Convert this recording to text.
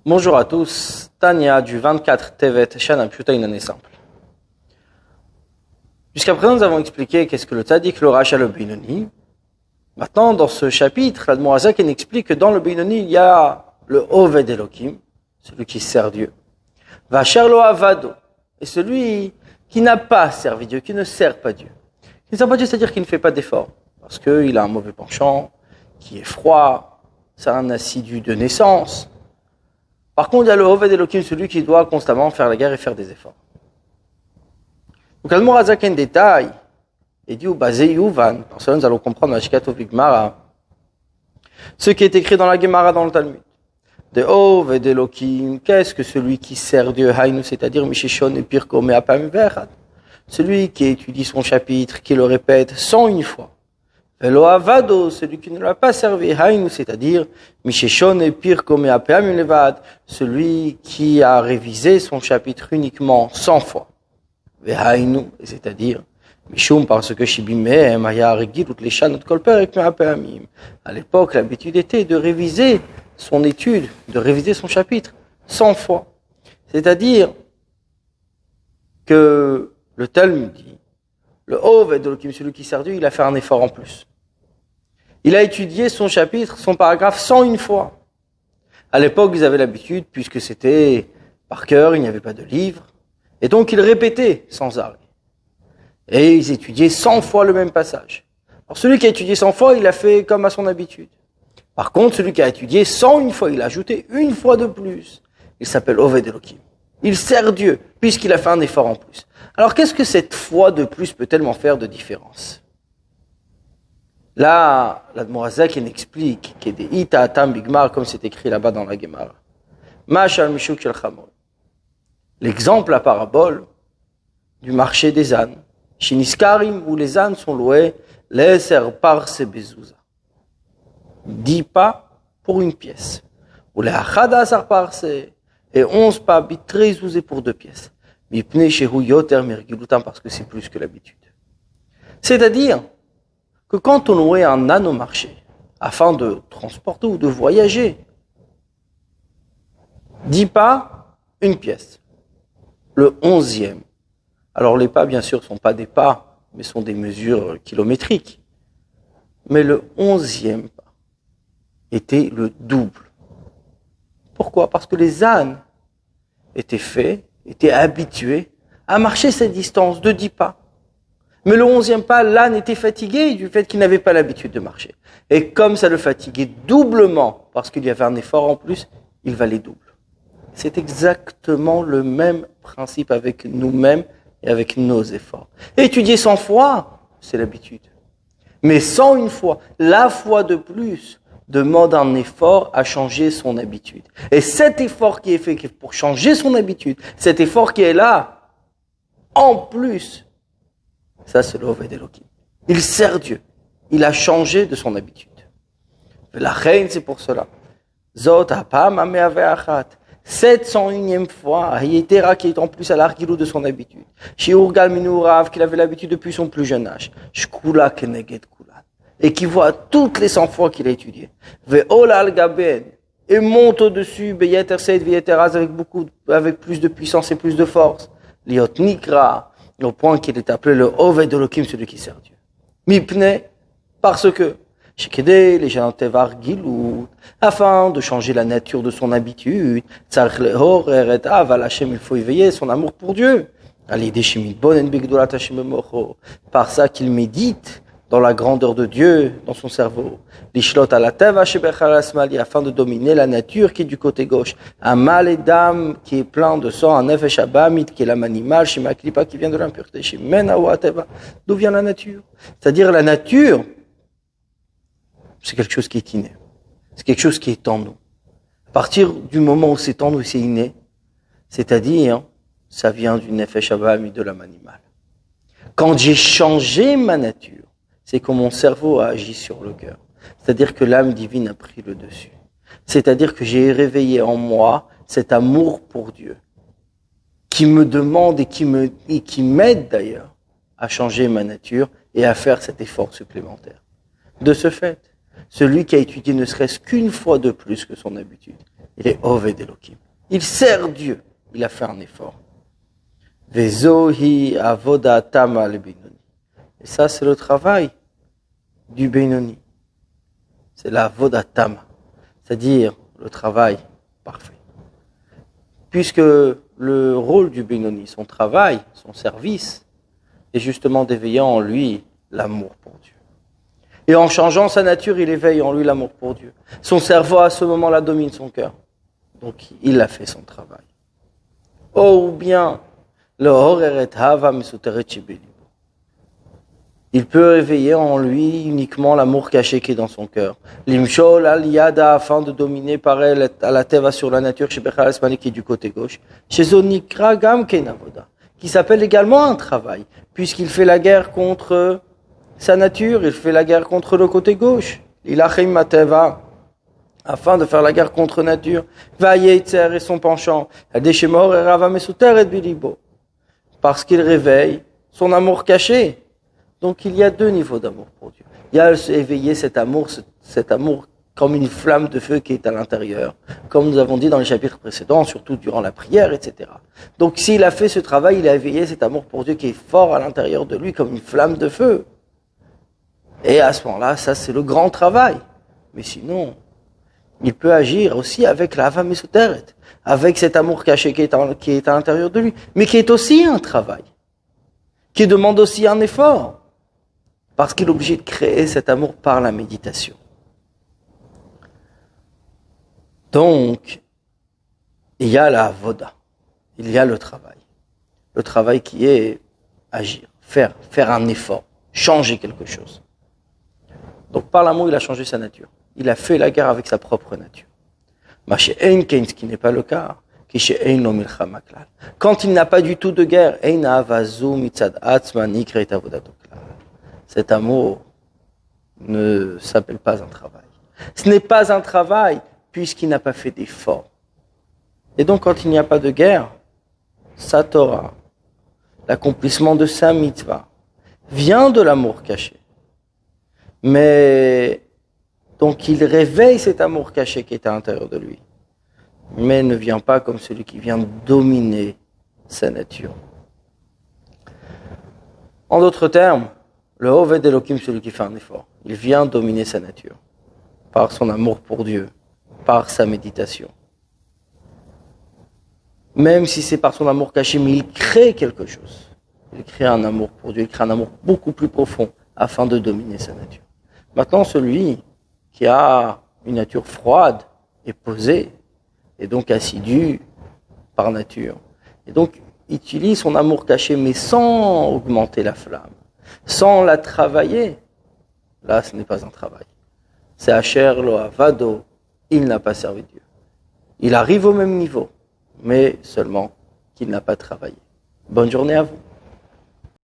Bonjour à tous, Tania du 24 Tevet, Shana Pshuta, une année simple. Jusqu'à présent, nous avons expliqué qu'est-ce que le Tzadik, le Racha, le Beinoni. Maintenant, dans ce chapitre, l'Admor Hazaken explique que dans le Beinoni, il y a le Oved Elokim, celui qui sert Dieu. Vacher lo Avado, et celui qui n'a pas servi Dieu, qui ne sert pas Dieu. Qui ne sert pas Dieu, c'est-à-dire qu'il ne fait pas d'effort, parce qu'il a un mauvais penchant, qui est froid, c'est un assidu de naissance. Par contre, il y a le Oved Elokim, celui qui doit constamment faire la guerre et faire des efforts. Donc, l'Admor Hazaken détaille et dit, basé Yuvan, par cela nous allons comprendre la Shikatov Gemara, ce qui est écrit dans la Gemara dans le Talmud. De Oved Elokim, qu'est-ce que celui qui sert Dieu, Haïnu, c'est-à-dire Mishishon et Pirko Meapam Verad, celui qui étudie son chapitre, qui le répète 101 fois. Velo Avado, celui qui ne l'a pas servi, Haïnu, c'est-à-dire Mishishon et Pirko Meapam Levad, celui qui a révisé son chapitre uniquement 100 fois. Vehaïnu, c'est-à-dire Mishum, parce que Shibimem, Hayarigi, toutes les chanot kolper et Meapamim. À l'époque, l'habitude était de réviser son étude, de réviser son chapitre 100 fois. C'est-à-dire que le Talmud dit, le Oved Elokim, celui qui sert Dieu, il a fait un effort en plus. Il a étudié son chapitre, son paragraphe 101 fois. À l'époque, ils avaient l'habitude, puisque c'était par cœur, il n'y avait pas de livre, et donc ils répétaient sans arrêt. Et ils étudiaient 100 fois le même passage. Alors celui qui a étudié 100 fois, il a fait comme à son habitude. Par contre, celui qui a étudié 101 fois, il a ajouté une fois de plus. Il s'appelle Oved Elokim. Il sert Dieu, puisqu'il a fait un effort en plus. Alors, qu'est-ce que cette fois de plus peut tellement faire de différence? Là, l'Admor Hazaken explique qu'il y a des Ita Atam Bigmar, comme c'est écrit là-bas dans la Gemara. Mashal Mishuk Shel Chamor. L'exemple, la parabole du marché des ânes. Shiniskarim, où les ânes sont loués, Leser Parse Bezouza. 10 pas pour une pièce. Ou les Achada Sar Parse, et 11 pas bitrezouzé pour 2 pièces. Mipne Shehu Yoter Mergilutam, parce que c'est plus que l'habitude. C'est-à-dire que quand on louait un âne au marché, afin de transporter ou de voyager, 10 pas, une pièce. Le 11e. Alors les pas, bien sûr, ne sont pas des pas, mais sont des mesures kilométriques. Mais le 11e pas était le double. Pourquoi? Parce que les ânes étaient habitués à marcher cette distance de 10 pas. Mais le 11e pas, l'âne était fatigué du fait qu'il n'avait pas l'habitude de marcher. Et comme ça le fatiguait doublement, parce qu'il y avait un effort en plus, il valait double. C'est exactement le même principe avec nous-mêmes et avec nos efforts. Étudier 100 fois, c'est l'habitude. Mais 101 fois, la fois de plus, demande un effort à changer son habitude. Et cet effort qui est fait pour changer son habitude, cet effort qui est là, en plus, ça c'est l'Oved Elokim. Il sert Dieu. Il a changé de son habitude. La reine, c'est pour cela. Zot apam ameaveachat. 701e fois, Hayetera qui est en plus à l'argilou de son habitude. Shiurgal Minourav, qu'il avait l'habitude depuis son plus jeune âge. Shkula keneged kulan. Et qui voit toutes les 100 fois qu'il a étudié. Ve'ola al-gaben. Et monte au-dessus, Beyeter Seid, Veyeteraz, avec plus de puissance et plus de force. Liot Nikra, au point qu'il est appelé le Oved Elokim, celui qui sert Dieu. Mipne, parce que, Shekede, les gens tevar gilut, afin de changer la nature de son habitude, Tzarch lehor eret aval Hashem, il faut éveiller son amour pour Dieu. Alidé shemit bonen bigdolat Hashem mocho, par ça qu'il médite dans la grandeur de Dieu, dans son cerveau. Lishlot ala teva shebechal asmali, afin de dominer la nature qui est du côté gauche. Un mal et d'âme qui est plein de sang, un nefesh abamit qui est l'âme animale, shema klipa qui vient de l'impureté, shemena ou ateva. D'où vient la nature? C'est-à-dire la nature, c'est quelque chose qui est inné. C'est quelque chose qui est en nous. À partir du moment où c'est en nous, c'est inné, c'est-à-dire, ça vient du nefesh abamit de l'âme animale. Quand j'ai changé ma nature, c'est que mon cerveau a agi sur le cœur. C'est-à-dire que l'âme divine a pris le dessus. C'est-à-dire que j'ai réveillé en moi cet amour pour Dieu, qui me demande et qui m'aide d'ailleurs à changer ma nature et à faire cet effort supplémentaire. De ce fait, celui qui a étudié ne serait-ce qu'une fois de plus que son habitude, il est Oved Elokim. Il sert Dieu. Il a fait un effort. Vezohi avoda tama le Benoni. Et ça, c'est le travail du Benoni. C'est la avoda tama, c'est-à-dire le travail parfait. Puisque le rôle du Benoni, son travail, son service, est justement d'éveiller en lui l'amour pour Dieu. Et en changeant sa nature, il éveille en lui l'amour pour Dieu. Son cerveau, à ce moment-là, domine son cœur. Donc, il a fait son travail. Oh, ou bien, il peut réveiller en lui uniquement l'amour caché qui est dans son cœur. L'imshol al-yada, afin de dominer par elle à la teva sur la nature, chez Bechal Esmani qui est du côté gauche. Chez Zonikra Gam Kenavoda, qui s'appelle également un travail, puisqu'il fait la guerre contre sa nature, il fait la guerre contre le côté gauche. Ilachim mateva, afin de faire la guerre contre nature. Vayetzer et son penchant. Adeshemor et Rava Mesuter et Bilibo. Parce qu'il réveille son amour caché. Donc il y a deux niveaux d'amour pour Dieu. Il y a éveiller cet amour comme une flamme de feu qui est à l'intérieur, comme nous avons dit dans les chapitres précédents, surtout durant la prière, etc. Donc s'il a fait ce travail, il a éveillé cet amour pour Dieu qui est fort à l'intérieur de lui comme une flamme de feu. Et à ce moment-là, ça c'est le grand travail. Mais sinon, il peut agir aussi avec la Hava Mesuteret, avec cet amour caché qui est à l'intérieur de lui, mais qui est aussi un travail, qui demande aussi un effort. Parce qu'il est obligé de créer cet amour par la méditation. Donc, il y a la voda, il y a le travail. Le travail qui est agir, faire un effort, changer quelque chose. Donc par l'amour, il a changé sa nature. Il a fait la guerre avec sa propre nature. Ce qui n'est pas le cas. Quand il n'a pas du tout de guerre, cet amour ne s'appelle pas un travail. Ce n'est pas un travail puisqu'il n'a pas fait d'effort. Et donc quand il n'y a pas de guerre, sa Torah, l'accomplissement de sa mitzvah, vient de l'amour caché. Mais donc il réveille cet amour caché qui est à l'intérieur de lui. Mais ne vient pas comme celui qui vient dominer sa nature. En d'autres termes, le Oved Elokim, celui qui fait un effort, il vient dominer sa nature par son amour pour Dieu, par sa méditation. Même si c'est par son amour caché, mais il crée quelque chose. Il crée un amour pour Dieu, il crée un amour beaucoup plus profond afin de dominer sa nature. Maintenant, celui qui a une nature froide et posée, et donc assidu par nature, et donc utilise son amour caché, mais sans augmenter la flamme, sans la travailler, là ce n'est pas un travail. C'est Asher lo avado, il n'a pas servi Dieu. Il arrive au même niveau, mais seulement qu'il n'a pas travaillé. Bonne journée à vous.